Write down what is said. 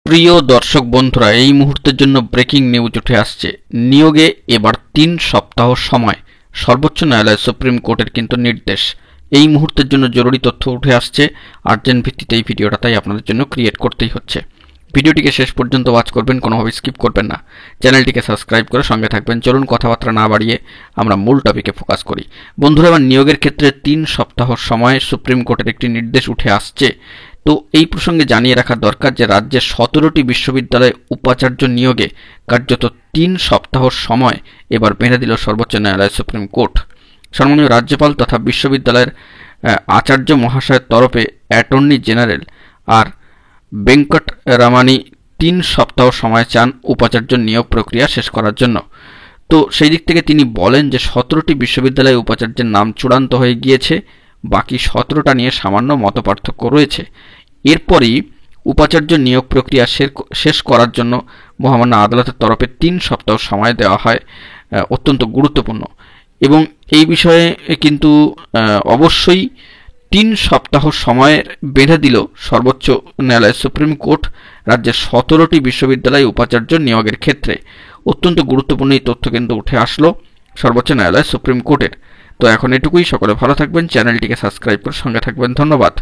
প্রিয় দর্শক বন্ধুরা, এই মুহূর্তের জন্য ব্রেকিং নিউজ উঠে আসছে। নিয়োগে এবার 3 সপ্তাহ সময়, সর্বোচ্চ ন্যায়ালয় সুপ্রিম কোর্টের কিন্তু নির্দেশ। এই মুহূর্তের জন্য জরুরি তথ্য উঠে আসছে, আর্জেন্ট ভিত্তিতে এই ভিডিওটা তাই আপনাদের জন্য ক্রিয়েট করতেই হচ্ছে। ভিডিওটিকে শেষ পর্যন্ত ওয়াচ করবেন, কোনোভাবে স্কিপ করবেন না। চ্যানেলটিকে সাবস্ক্রাইব করে সঙ্গে থাকবেন। চলুন কথাবার্তা না বাড়িয়ে আমরা মূল টপিকে ফোকাস করি। বন্ধুরা, এবার নিয়োগের ক্ষেত্রে 3 সপ্তাহ সময় সুপ্রিম কোর্টের একটি নির্দেশ উঠে আসছে। তো এই প্রসঙ্গে জানিয়ে রাখা দরকার যে রাজ্যের 17টি বিশ্ববিদ্যালয়ে উপাচার্য নিয়োগে কার্যত 3 সপ্তাহ সময় এবার বেঁধে দিল সর্বোচ্চ ন্যায়ালয় সুপ্রিম কোর্ট। সম্মানীয় রাজ্যপাল তথা বিশ্ববিদ্যালয়ের আচার্য মহাশয়ের তরফে অ্যাটর্নি জেনারেল আর বেঙ্কট রামানি 3 সপ্তাহ সময় চান উপাচার্য নিয়োগ প্রক্রিয়া শেষ করার জন্য। তো সেই দিক থেকে তিনি বলেন যে 17টি বিশ্ববিদ্যালয়ে উপাচার্যের নাম চূড়ান্ত হয়ে গিয়েছে, বাকি 17টা নিয়ে সামান্য মতপার্থক্য রয়েছে। এরপরই উপাচার্য নিয়োগ প্রক্রিয়া শেষ করার জন্য মহামান্য আদালতের তরফে 3 সপ্তাহ সময় দেওয়া হয়, অত্যন্ত গুরুত্বপূর্ণ। এবং এই বিষয়ে কিন্তু অবশ্যই 3 সপ্তাহ সময়ের বেঁধে দিল সর্বোচ্চ ন্যায়ালয় সুপ্রিম কোর্ট রাজ্যের 17টি বিশ্ববিদ্যালয়ে উপাচার্য নিয়োগের ক্ষেত্রে। অত্যন্ত গুরুত্বপূর্ণ এই তথ্য কিন্তু উঠে আসলো সর্বোচ্চ ন্যায়ালয় সুপ্রিম কোর্টের। তো এখন এটুকুই। সকলে ভালো থাকবেন, চ্যানেলটিকে সাবস্ক্রাইব করে সঙ্গে থাকবেন। ধন্যবাদ।